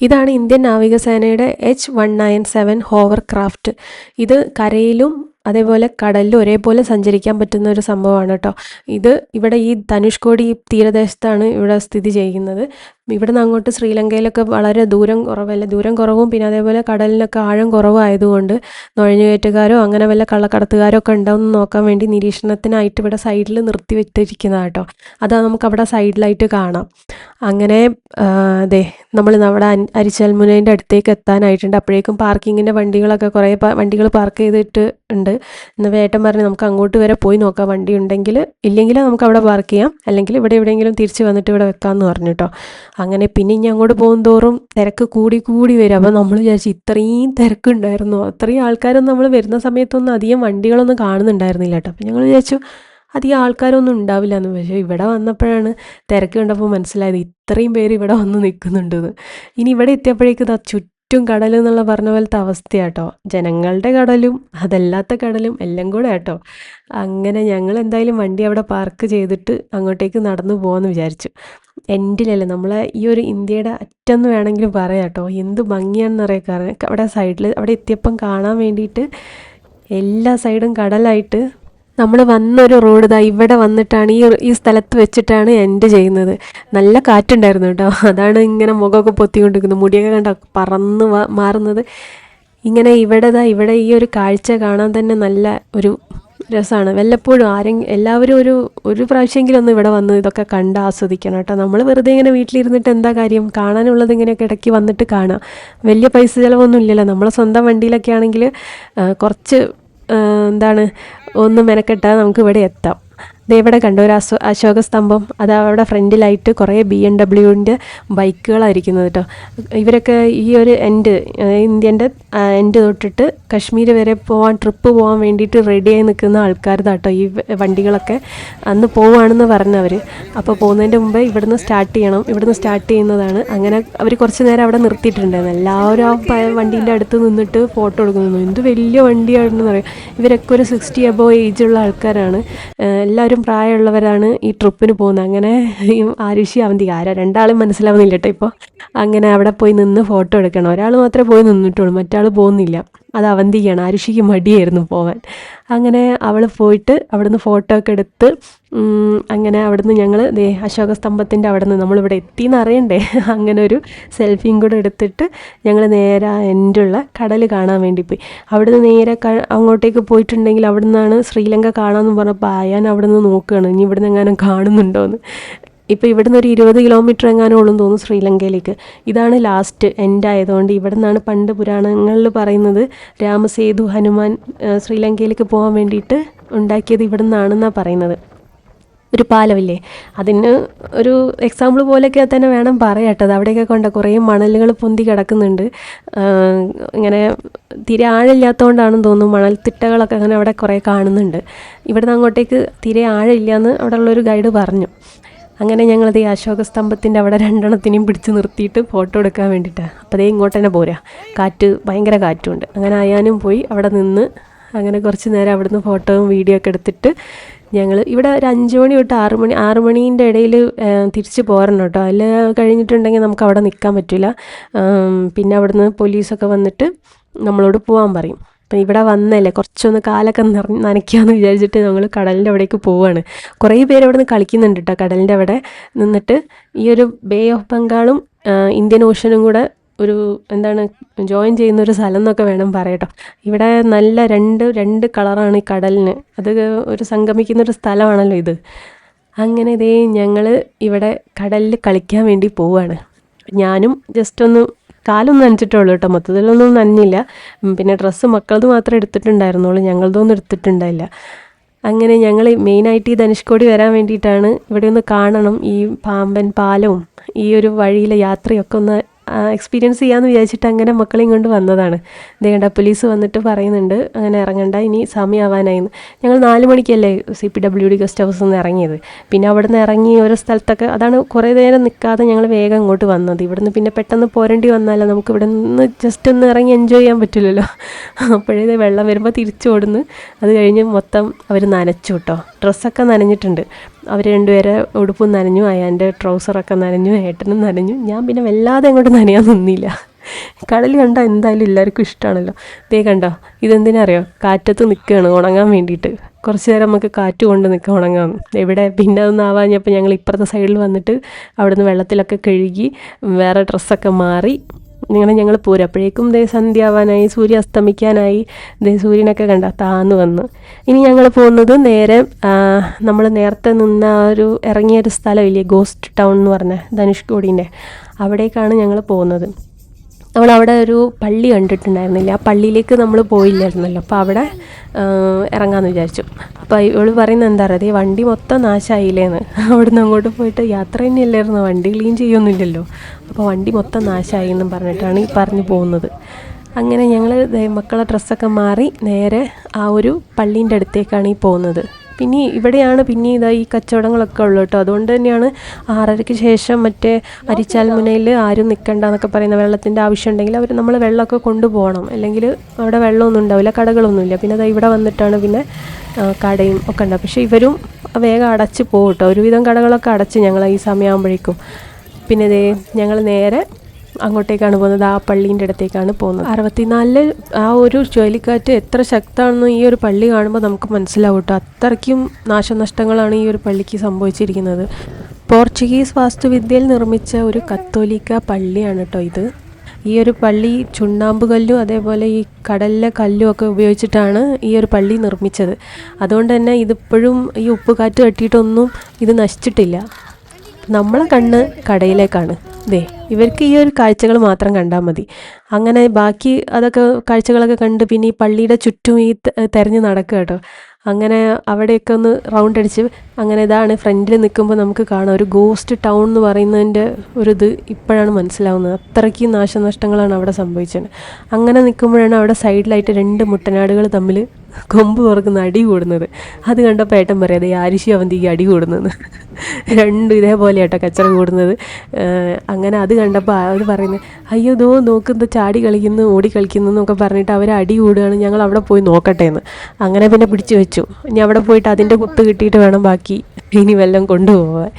ഇതാണ് ഇന്ത്യൻ നാവികസേനയുടെ H197 ഹോവർ ക്രാഫ്റ്റ്. ഇത് കരയിലും അതേപോലെ കടലിലും ഒരേപോലെ സഞ്ചരിക്കാൻ പറ്റുന്ന ഒരു സംഭവമാണ് കേട്ടോ. ഇത് ഇവിടെ ഈ ധനുഷ്കോടി തീരദേശത്താണ് ഇവിടെ സ്ഥിതി ചെയ്യുന്നത്. ഇവിടെ നിന്ന് അങ്ങോട്ട് ശ്രീലങ്കയിലൊക്കെ വളരെ ദൂരം കുറവും പിന്നെ അതേപോലെ കടലിനൊക്കെ ആഴം കുറവായതുകൊണ്ട് നുഴഞ്ഞുകയറ്റക്കാരോ അങ്ങനെ വല്ല കള്ളക്കടത്തുകാരോ ഒക്കെ ഉണ്ടാവുമെന്ന് നോക്കാൻ വേണ്ടി നിരീക്ഷണത്തിനായിട്ട് ഇവിടെ സൈഡിൽ നിർത്തി വെച്ചിരിക്കുന്നതാണ് കേട്ടോ. അത് നമുക്ക് അവിടെ സൈഡിലായിട്ട് കാണാം. അങ്ങനെ നമ്മൾ അവിടെ അരിച്ചാൽമുനേൻ്റെ അടുത്തേക്ക് എത്താനായിട്ടുണ്ട്. അപ്പോഴേക്കും പാർക്കിങ്ങിൻ്റെ വണ്ടികളൊക്കെ കുറേ വണ്ടികൾ പാർക്ക് ചെയ്തിട്ട് ഉണ്ട്. എന്നാൽ വേട്ടൻ പറഞ്ഞ് നമുക്ക് അങ്ങോട്ട് വരെ പോയി നോക്കാം, വണ്ടി ഉണ്ടെങ്കിൽ. ഇല്ലെങ്കിൽ നമുക്ക് അവിടെ പാർക്ക് ചെയ്യാം, അല്ലെങ്കിൽ ഇവിടെ എവിടെയെങ്കിലും തിരിച്ച് വന്നിട്ട് ഇവിടെ വെക്കാമെന്ന് പറഞ്ഞു കേട്ടോ. അങ്ങനെ പിന്നെ ഇനി അങ്ങോട്ട് പോകും തോറും തിരക്ക് കൂടി വരും. അപ്പോൾ നമ്മൾ വിചാരിച്ചു ഇത്രയും തിരക്കുണ്ടായിരുന്നു, അത്രയും ആൾക്കാരൊന്നും നമ്മൾ വരുന്ന സമയത്തൊന്നും അധികം വണ്ടികളൊന്നും കാണുന്നുണ്ടായിരുന്നില്ല കേട്ടോ. അപ്പോൾ ഞങ്ങൾ വിചാരിച്ചു അധികം ആൾക്കാരൊന്നും ഉണ്ടാവില്ല എന്ന്. പക്ഷേ ഇവിടെ വന്നപ്പോഴാണ് തിരക്ക് കണ്ടപ്പോൾ മനസ്സിലായത് ഇത്രയും പേര് ഇവിടെ വന്ന് നിൽക്കുന്നുണ്ടെന്ന്. ഇനി ഇവിടെ എത്തിയപ്പോഴേക്കും ചുറ്റും കടൽ എന്നുള്ള പറഞ്ഞ പോലത്തെ അവസ്ഥയാട്ടോ. ജനങ്ങളുടെ കടലും അതല്ലാത്ത കടലും എല്ലാം കൂടെ കേട്ടോ. അങ്ങനെ ഞങ്ങൾ എന്തായാലും വണ്ടി അവിടെ പാർക്ക് ചെയ്തിട്ട് അങ്ങോട്ടേക്ക് നടന്നു പോകാമെന്ന് വിചാരിച്ചു. എൻഡിലല്ലേ, നമ്മളെ ഈ ഒരു ഇന്ത്യയുടെ അറ്റെന്ന് വേണമെങ്കിലും പറയാം കേട്ടോ. എന്ത് ഭംഗിയാണെന്ന് അറിയാം. കാരണം അവിടെ സൈഡിൽ അവിടെ എത്തിയപ്പം കാണാൻ വേണ്ടിയിട്ട് എല്ലാ സൈഡും കടലായിട്ട്. നമ്മൾ വന്നൊരു റോഡ് ഇവിടെ വന്നിട്ടാണ് ഈ സ്ഥലത്ത് വെച്ചിട്ടാണ് എൻഡ് ചെയ്യുന്നത്. നല്ല കാറ്റുണ്ടായിരുന്നു കേട്ടോ. അതാണ് ഇങ്ങനെ മുഖമൊക്കെ പൊത്തിക്കൊണ്ടിരിക്കുന്നത്, മുടിയൊക്കെ കണ്ട പറന്ന് മാറുന്നത്. ഇങ്ങനെ ഇവിടെ ഈ ഒരു കാഴ്ച കാണാൻ തന്നെ നല്ല ഒരു രസമാണ്. വല്ലപ്പോഴും എല്ലാവരും ഒരു പ്രാവശ്യമെങ്കിലും ഒന്ന് ഇവിടെ വന്ന് ഇതൊക്കെ കണ്ട് ആസ്വദിക്കണം കേട്ടോ. നമ്മൾ വെറുതെ ഇങ്ങനെ വീട്ടിലിരുന്നിട്ട് എന്താ കാര്യം, കാണാനുള്ളത് ഇങ്ങനെയൊക്കെ ഇടയ്ക്ക് വന്നിട്ട് കാണാം. വലിയ പൈസ ചിലവൊന്നും ഇല്ലല്ലോ. നമ്മളെ സ്വന്തം വണ്ടിയിലൊക്കെ ആണെങ്കിൽ കുറച്ച് ഒന്ന് മെനക്കെട്ടാൽ നമുക്ക് ഇവിടെ എത്താം. ഇവിടെ കണ്ടോ ഒരു അശോക സ്തംഭം, അത് അവിടെ ഫ്രണ്ടിലായിട്ട് കുറേ BMW ബൈക്കുകളായിരിക്കുന്നത് കേട്ടോ. ഇവരൊക്കെ ഈ ഒരു ഇന്ത്യൻ്റെ എൻഡ് തൊട്ടിട്ട് കശ്മീർ വരെ ട്രിപ്പ് പോകാൻ വേണ്ടിയിട്ട് റെഡിയായി നിൽക്കുന്ന ആൾക്കാർതാട്ടോ ഈ വണ്ടികളൊക്കെ. അന്ന് പോവുകയാണെന്ന് പറഞ്ഞവർ. അപ്പോൾ പോകുന്നതിൻ്റെ മുമ്പേ ഇവിടുന്ന് സ്റ്റാർട്ട് ചെയ്യണം, ഇവിടുന്ന് സ്റ്റാർട്ട് ചെയ്യുന്നതാണ്. അങ്ങനെ അവർ കുറച്ച് നേരം അവിടെ നിർത്തിയിട്ടുണ്ടായിരുന്നു. എല്ലാവരും ആ വണ്ടീൻ്റെ അടുത്ത് നിന്നിട്ട് ഫോട്ടോ എടുക്കുന്നു. എന്ത് വലിയ വണ്ടിയാണെന്ന് പറയും. ഇവരൊക്കെ ഒരു 60 above ഏജുള്ള ആൾക്കാരാണ്. എല്ലാവരും പ്രായമുള്ളവരാണ് ഈ ട്രിപ്പിന് പോകുന്നത്. അങ്ങനെ ആരുഷി അവന്തി രണ്ടാളും മനസ്സിലാവുന്നില്ല കേട്ടോ ഇപ്പോൾ. അങ്ങനെ അവിടെ പോയി നിന്ന് ഫോട്ടോ എടുക്കണം. ഒരാൾ മാത്രമേ പോയി നിന്നിട്ടുള്ളൂ, മറ്റാൾ പോകുന്നില്ല. അത് അവന്തിക്കാണ്. ആരുഷിക്ക് മടിയായിരുന്നു പോവാൻ. അങ്ങനെ അവൾ പോയിട്ട് അവിടുന്ന് ഫോട്ടോ ഒക്കെ എടുത്ത് അങ്ങനെ അവിടുന്ന് ഞങ്ങൾ അശോക സ്തംഭത്തിൻ്റെ അവിടെ നിന്ന് നമ്മളിവിടെ എത്തിയെന്ന് അറിയണ്ടേ, അങ്ങനെ ഒരു സെൽഫിയും കൂടെ എടുത്തിട്ട് ഞങ്ങൾ നേരെ എൻഡുള്ള കടൽ കാണാൻ വേണ്ടി പോയി. അവിടുന്ന് നേരെ അങ്ങോട്ടേക്ക് പോയിട്ടുണ്ടെങ്കിൽ അവിടെ നിന്നാണ് ശ്രീലങ്ക കാണാമെന്ന് പറഞ്ഞപ്പോൾ ആയാൻ അവിടെ നിന്ന് നോക്കുകയാണ് ഇനി ഇവിടുന്ന് എങ്ങാനും കാണുന്നുണ്ടോയെന്ന്. ഇപ്പോൾ ഇവിടുന്ന് ഒരു 20 കിലോമീറ്റർ എങ്ങാനും ഉള്ളൂ തോന്നുന്നു ശ്രീലങ്കയിലേക്ക്. ഇതാണ് ലാസ്റ്റ് എൻഡ് ആയതുകൊണ്ട് ഇവിടെ നിന്നാണ് പണ്ട് പുരാണങ്ങളിൽ പറയുന്നത് രാമസേതു ഹനുമാൻ ശ്രീലങ്കയിലേക്ക് പോകാൻ വേണ്ടിയിട്ട് ഉണ്ടാക്കിയത് ഇവിടെ നിന്നാണെന്നാണ് പറയുന്നത്. ഒരു പാലമില്ലേ, അതിന് ഒരു എക്സാമ്പിൾ പോലെയൊക്കെ തന്നെ വേണം പറയാട്ടത്. അവിടെയൊക്കെ കൊണ്ട് കുറേ മണലുകൾ പൊന്തി കിടക്കുന്നുണ്ട്. ഇങ്ങനെ തീരെ ആഴമില്ലാത്തതുകൊണ്ടാണെന്ന് തോന്നുന്നു മണൽത്തിട്ടകളൊക്കെ അങ്ങനെ അവിടെ കുറേ കാണുന്നുണ്ട്. ഇവിടുന്ന് അങ്ങോട്ടേക്ക് തീരെ ആഴമില്ലയെന്ന് അവിടെ ഉള്ളൊരു ഗൈഡ് പറഞ്ഞു. അങ്ങനെ ഞങ്ങളത് ഈ അശോക സ്തംഭത്തിൻ്റെ അവിടെ 2 പിടിച്ച് നിർത്തിയിട്ട് ഫോട്ടോ എടുക്കാൻ വേണ്ടിയിട്ടാണ്. അപ്പോൾ അതേ ഇങ്ങോട്ട് തന്നെ പോരാ, ഭയങ്കര കാറ്റുണ്ട്. അങ്ങനെ ആയാനും പോയി അവിടെ നിന്ന് അങ്ങനെ കുറച്ച് നേരം അവിടുന്ന് ഫോട്ടോയും വീഡിയോ ഒക്കെ എടുത്തിട്ട് ഞങ്ങൾ ഇവിടെ ഒരു 5 മണി തൊട്ട് 6 മണീൻ്റെ ഇടയിൽ തിരിച്ച് പോരണം കേട്ടോ. അതിൽ കഴിഞ്ഞിട്ടുണ്ടെങ്കിൽ നമുക്ക് അവിടെ നിൽക്കാൻ പറ്റില്ല. പിന്നെ അവിടുന്ന് പോലീസൊക്കെ വന്നിട്ട് നമ്മളോട് പോകാൻ പറയും. അപ്പം ഇവിടെ വന്നല്ലേ കുറച്ചൊന്ന് കാലൊക്കെ നനയ്ക്കാമെന്ന് വിചാരിച്ചിട്ട് ഞങ്ങൾ കടലിൻ്റെ അവിടേക്ക് പോവുകയാണ്. കുറേ പേര് അവിടെ നിന്ന് കളിക്കുന്നുണ്ട് കേട്ടോ കടലിൻ്റെ അവിടെ നിന്നിട്ട്. ഈ ഒരു ബേ ഓഫ് ബംഗാളും ഇന്ത്യൻ ഓഷനും കൂടെ ഒരു ജോയിൻ ചെയ്യുന്നൊരു സ്ഥലം എന്നൊക്കെ വേണം പറയട്ടോ. ഇവിടെ നല്ല രണ്ട് കളറാണ് ഈ കടലിന്. അത് ഒരു സംഗമിക്കുന്നൊരു സ്ഥലമാണല്ലോ ഇത്. അങ്ങനെ ഇതേ ഞങ്ങൾ ഇവിടെ കടലിൽ കളിക്കാൻ വേണ്ടി പോവുകയാണ്. ഞാനും ജസ്റ്റ് ഒന്ന് കാലൊന്നും നനച്ചിട്ടുള്ളൂ കേട്ടോ, മൊത്തത്തിലൊന്നും നനഞ്ഞില്ല. പിന്നെ ഡ്രസ്സ് മക്കളത് മാത്രമേ എടുത്തിട്ടുണ്ടായിരുന്നുള്ളൂ, ഞങ്ങളതൊന്നും എടുത്തിട്ടുണ്ടായില്ല. അങ്ങനെ ഞങ്ങൾ മെയിനായിട്ട് ഈ ധനുഷ്കോടി വരാൻ വേണ്ടിയിട്ടാണ്. ഇവിടെ ഒന്ന് കാണണം ഈ പാമ്പൻ പാലവും ഈ ഒരു വഴിയിലെ യാത്രയൊക്കെ ഒന്ന് എക്സ്പീരിയൻസ് ചെയ്യാമെന്ന് വിചാരിച്ചിട്ട് അങ്ങനെ മക്കളെയും കൊണ്ട് വന്നതാണ്. കണ്ട പോലീസ് വന്നിട്ട് പറയുന്നുണ്ട് അങ്ങനെ ഇറങ്ങണ്ട, ഇനി സമയമാവാനായിന്ന്. ഞങ്ങൾ 4 മണിക്കല്ലേ CPWD ഗസ്റ്റ് ഹൗസിൽ നിന്ന് ഇറങ്ങിയത്. പിന്നെ അവിടെ നിന്ന് ഇറങ്ങി ഓരോ സ്ഥലത്തൊക്കെ അതാണ് കുറേ നേരം നിൽക്കാതെ ഞങ്ങൾ വേഗം ഇങ്ങോട്ട് വന്നത്. ഇവിടുന്ന് പിന്നെ പെട്ടെന്ന് പോരേണ്ടി വന്നാലോ നമുക്ക് ഇവിടെ നിന്ന് ജസ്റ്റ് ഒന്ന് ഇറങ്ങി എൻജോയ് ചെയ്യാൻ പറ്റില്ലല്ലോ. അപ്പോഴേ വെള്ളം വരുമ്പോൾ തിരിച്ചു ഓടുന്നു. അത് കഴിഞ്ഞ് മൊത്തം അവർ നനച്ചു കേട്ടോ, ഡ്രസ്സൊക്കെ നനഞ്ഞിട്ടുണ്ട്. അവർ രണ്ടുപേരെ ഉടുപ്പും നനഞ്ഞു, അയാൻ്റെ ട്രൗസറൊക്കെ നനഞ്ഞു, ഏട്ടനും നനഞ്ഞു. ഞാൻ പിന്നെ വല്ലാതെ അങ്ങോട്ട് നനയാൻ നിന്നില്ല. കടൽ കണ്ടാൽ എന്തായാലും എല്ലാവർക്കും ഇഷ്ടമാണല്ലോ. കണ്ടോ, ഇതെന്തിനറിയോ, കാറ്റത്ത് നിൽക്കുകയാണ് ഉണങ്ങാൻ വേണ്ടിയിട്ട്. കുറച്ച് നേരം നമുക്ക് കാറ്റ് കൊണ്ട് നിൽക്കാം ഉണങ്ങാം. എവിടെ പിന്നെ അതൊന്നും ആവാഞ്ഞപ്പോൾ ഞങ്ങൾ ഇപ്പുറത്തെ സൈഡിൽ വന്നിട്ട് അവിടുന്ന് വെള്ളത്തിലൊക്കെ കഴുകി വേറെ ഡ്രസ്സൊക്കെ മാറി ഞങ്ങൾ പോരും. അപ്പോഴേക്കും സന്ധ്യ ആവാനായി, സൂര്യ അസ്തമിക്കാനായി. സൂര്യനൊക്കെ കണ്ട താന്ന് വന്ന്. ഇനി ഞങ്ങൾ പോകുന്നത് നേരെ നമ്മൾ നേരത്തെ നിന്ന ഒരു ഇറങ്ങിയൊരു സ്ഥലമില്ലേ, ഗോസ്റ്റ് ടൗൺ എന്ന് പറഞ്ഞ ധനുഷ്കോടിൻ്റെ അവിടേക്കാണ് ഞങ്ങൾ പോകുന്നത്. നമ്മളവിടെ ഒരു പള്ളി കണ്ടിട്ടുണ്ടായിരുന്നില്ല, ആ പള്ളിയിലേക്ക് നമ്മൾ പോയില്ലായിരുന്നല്ലോ. അപ്പോൾ അവിടെ ഇറങ്ങാമെന്ന് വിചാരിച്ചു. അപ്പോൾ ഇവൾ പറയുന്നത് എന്താ പറയുക, ഈ വണ്ടി മൊത്തം നാശമായില്ലേന്ന്. അവിടെ നിന്ന് അങ്ങോട്ട് പോയിട്ട് യാത്ര തന്നെയല്ലായിരുന്നു, വണ്ടി ക്ലീൻ ചെയ്യൊന്നുമില്ലല്ലോ. അപ്പോൾ വണ്ടി മൊത്തം നാശമായി എന്നും പറഞ്ഞിട്ടാണ് ഈ പറഞ്ഞു പോകുന്നത്. അങ്ങനെ ഞങ്ങൾ മക്കളെ ഡ്രസ്സൊക്കെ മാറി നേരെ ആ ഒരു പള്ളീൻ്റെ അടുത്തേക്കാണ് ഈ പോകുന്നത്. പിന്നെ ഇവിടെയാണ് പിന്നെ ഈ കച്ചവടങ്ങളൊക്കെ ഉള്ളു കേട്ടോ. അതുകൊണ്ട് തന്നെയാണ് 6:30-ക്ക് ശേഷം മറ്റേ അരിച്ചാൽ മുനയിൽ ആരും നിൽക്കണ്ട എന്നൊക്കെ പറയുന്ന, വെള്ളത്തിൻ്റെ ആവശ്യം ഉണ്ടെങ്കിൽ നമ്മൾ വെള്ളമൊക്കെ കൊണ്ടുപോകണം, അല്ലെങ്കിൽ അവിടെ വെള്ളമൊന്നും ഉണ്ടാവില്ല, കടകളൊന്നുമില്ല. പിന്നെ ഇവിടെ വന്നിട്ടാണ് പിന്നെ കടയും ഒക്കെ ഉണ്ടാവും. പക്ഷേ ഇവരും വേഗം അടച്ച് പോകും കേട്ടോ, ഒരുവിധം കടകളൊക്കെ അടച്ച് ഞങ്ങൾ ഈ സമയമാകുമ്പോഴേക്കും. പിന്നെ ഞങ്ങൾ നേരെ അങ്ങോട്ടേക്കാണ് പോകുന്നത്, ആ പള്ളീൻ്റെ അടുത്തേക്കാണ് പോകുന്നത്. 64 ആ ഒരു ചുഴലിക്കാറ്റ് എത്ര ശക്തമാണെന്ന് ഈ ഒരു പള്ളി കാണുമ്പോൾ നമുക്ക് മനസ്സിലാവും കേട്ടോ. അത്രയ്ക്കും നാശനഷ്ടങ്ങളാണ് ഈ ഒരു പള്ളിക്ക് സംഭവിച്ചിരിക്കുന്നത്. പോർച്ചുഗീസ് വാസ്തുവിദ്യയിൽ നിർമ്മിച്ച ഒരു കത്തോലിക്ക പള്ളിയാണ് കേട്ടോ ഇത്. ഈ ഒരു പള്ളി ചുണ്ണാമ്പ് കല്ലും അതേപോലെ ഈ കടലിലെ കല്ലും ഒക്കെ ഉപയോഗിച്ചിട്ടാണ് ഈ ഒരു പള്ളി നിർമ്മിച്ചത്. അതുകൊണ്ട് തന്നെ ഇതിപ്പോഴും ഈ ഉപ്പുകാറ്റ് തട്ടിയിട്ടൊന്നും ഇത് നശിച്ചിട്ടില്ല. നമ്മളെ കണ്ണ് കടയിലേക്കാണ്. ഇവർക്ക് ഈ ഒരു കാഴ്ചകൾ മാത്രം കണ്ടാൽ മതി. അങ്ങനെ ബാക്കി അതൊക്കെ കാഴ്ചകളൊക്കെ കണ്ട് പിന്നെ ഈ പള്ളിയുടെ ചുറ്റും ഈ തെരഞ്ഞ് നടക്കുക കേട്ടോ. അങ്ങനെ അവിടെയൊക്കെ ഒന്ന് റൗണ്ട് അടിച്ച് അങ്ങനെ ഇതാണ് ഫ്രണ്ടിൽ നിൽക്കുമ്പോൾ നമുക്ക് കാണാം ഒരു ഗോസ്റ്റ് ടൗൺ എന്ന് പറയുന്നതിൻ്റെ ഒരിത് ഇപ്പോഴാണ് മനസ്സിലാവുന്നത്. അത്രയ്ക്ക് നാശനഷ്ടങ്ങളാണ് അവിടെ സംഭവിച്ചത്. അങ്ങനെ നിൽക്കുമ്പോഴാണ് അവിടെ സൈഡിലായിട്ട് 2 മുട്ടനാടുകൾ തമ്മിൽ കൊമ്പ് തുറക്കുന്ന അടി കൂടുന്നത്. അത് കണ്ടപ്പോൾ ഏട്ടൻ പറയാതെ ആരിശി അവന്തിക്ക് അടി കൂടുന്നത് രണ്ടും ഇതേപോലെ ഏട്ടാ കച്ചറ കൂടുന്നത്. അങ്ങനെ അത് കണ്ടപ്പോൾ അവർ പറയുന്നത് അയ്യോ ദോ നോക്കുന്നത് ചാടി കളിക്കുന്നു ഓടി കളിക്കുന്നു എന്നൊക്കെ പറഞ്ഞിട്ട് അവർ അടി കൂടുകയാണ്, ഞങ്ങൾ അവിടെ പോയി നോക്കട്ടെ എന്ന്. അങ്ങനെ പിന്നെ പിടിച്ചു വെച്ചു. ഇനി അവിടെ പോയിട്ട് അതിൻ്റെ കുത്ത് കിട്ടിയിട്ട് വേണം ബാക്കി ഇനി വല്ലതും കൊണ്ടുപോകാൻ.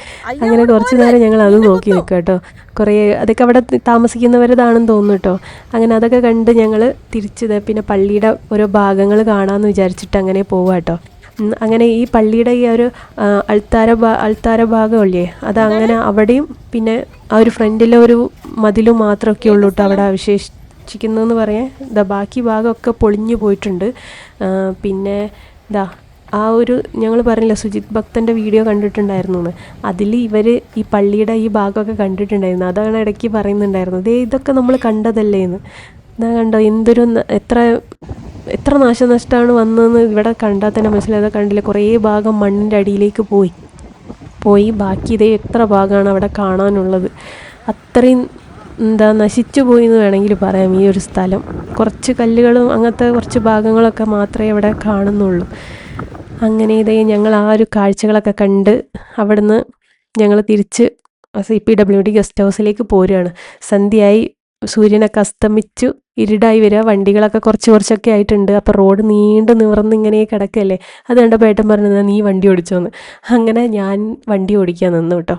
അങ്ങനെ കുറച്ച് നേരം ഞങ്ങൾ അത് നോക്കി നിൽക്കുക കേട്ടോ. കുറേ അതൊക്കെ അവിടെ താമസിക്കുന്നവരതാണെന്ന് തോന്നുന്നു കേട്ടോ. അങ്ങനെ അതൊക്കെ കണ്ട് ഞങ്ങൾ തിരിച്ചത് പിന്നെ പള്ളിയുടെ ഓരോ ഭാഗങ്ങൾ കാണാമെന്ന് വിചാരിച്ചിട്ട് അങ്ങനെ പോവുക കേട്ടോ. അങ്ങനെ ഈ പള്ളിയുടെ ഈ ഒരു അൾത്താര ഭാഗമല്ലേ അത് അങ്ങനെ അവിടെയും പിന്നെ ആ ഒരു ഫ്രണ്ടിലെ ഒരു മതിലും മാത്രമൊക്കെ ഉള്ളൂ കേട്ടോ അവിടെ അവശേഷിക്കുന്നതെന്ന് പറയാൻ. ബാക്കി ഭാഗമൊക്കെ പൊളിഞ്ഞു പോയിട്ടുണ്ട്. പിന്നെ ആ ഒരു ഞങ്ങൾ പറഞ്ഞില്ല സുജിത് ഭക്തൻ്റെ വീഡിയോ കണ്ടിട്ടുണ്ടായിരുന്നു എന്ന്, അതിൽ ഇവർ ഈ പള്ളിയുടെ ഈ ഭാഗമൊക്കെ കണ്ടിട്ടുണ്ടായിരുന്നു. അതാണ് ഇടയ്ക്ക് പറയുന്നുണ്ടായിരുന്നത് ഇതൊക്കെ നമ്മൾ കണ്ടതല്ലേ എന്ന്. കണ്ടോ എന്തൊരു എത്ര നാശനഷ്ടമാണ് വന്നതെന്ന് ഇവിടെ കണ്ടാൽ തന്നെ മനസ്സിലായത്. കണ്ടില്ല കുറേ ഭാഗം മണ്ണിൻ്റെ അടിയിലേക്ക് പോയി ബാക്കി എത്ര ഭാഗമാണ് അവിടെ കാണാനുള്ളത്. അത്രയും നശിച്ചു പോയി എന്ന് വേണമെങ്കിൽ പറയാം ഈ ഒരു സ്ഥലം. കുറച്ച് കല്ലുകളും അങ്ങനത്തെ കുറച്ച് ഭാഗങ്ങളൊക്കെ മാത്രമേ ഇവിടെ കാണുന്നുള്ളൂ. അങ്ങനെ ഞങ്ങൾ ആ ഒരു കാഴ്ചകളൊക്കെ കണ്ട് അവിടുന്ന് ഞങ്ങൾ തിരിച്ച് CPWD ഗസ്റ്റ് ഹൗസിലേക്ക് പോരുകയാണ്. സന്ധ്യയായി, സൂര്യനൊക്കെ അസ്തമിച്ചു, ഇരുടായി വരിക. വണ്ടികളൊക്കെ കുറച്ചൊക്കെ ആയിട്ടുണ്ട്. അപ്പോൾ റോഡ് നീണ്ടു നിവർന്ന് ഇങ്ങനെ കിടക്കല്ലേ. അത് കണ്ടപ്പോൾ ഏട്ടൻ പറഞ്ഞത് നീ വണ്ടി ഓടിച്ചോന്ന്. അങ്ങനെ ഞാൻ വണ്ടി ഓടിക്കാൻ നിന്നു കേട്ടോ.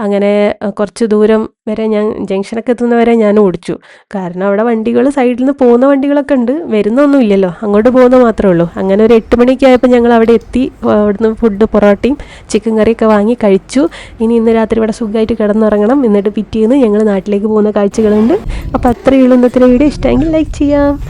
അങ്ങനെ കുറച്ച് ദൂരം വരെ ഞാൻ ജംഗ്ഷനൊക്കെ എത്തുന്നവരെ ഞാൻ ഓടിച്ചു. കാരണം അവിടെ വണ്ടികൾ സൈഡിൽ നിന്ന് പോകുന്ന വണ്ടികളൊക്കെ ഉണ്ട്, വരുന്നൊന്നും ഇല്ലല്ലോ, അങ്ങോട്ട് പോകുന്ന മാത്രമേ ഉള്ളൂ. അങ്ങനെ ഒരു 8 മണിയൊക്കെ ആയപ്പോൾ ഞങ്ങൾ അവിടെ എത്തി. അവിടുന്ന് ഫുഡ് പൊറോട്ടയും ചിക്കൻ കറിയൊക്കെ വാങ്ങി കഴിച്ചു. ഇന്ന് രാത്രി ഇവിടെ സുഖമായിട്ട് കിടന്നുറങ്ങണം. എന്നിട്ട് പിറ്റേന്ന് ഞങ്ങൾ നാട്ടിലേക്ക് പോകുന്ന കാഴ്ചകളുണ്ട്. അപ്പോൾ അത്രയേ ഉള്ളൂ ഇന്നത്തെ വീഡിയോ. ഇഷ്ടമെങ്കിൽ ലൈക്ക് ചെയ്യാം.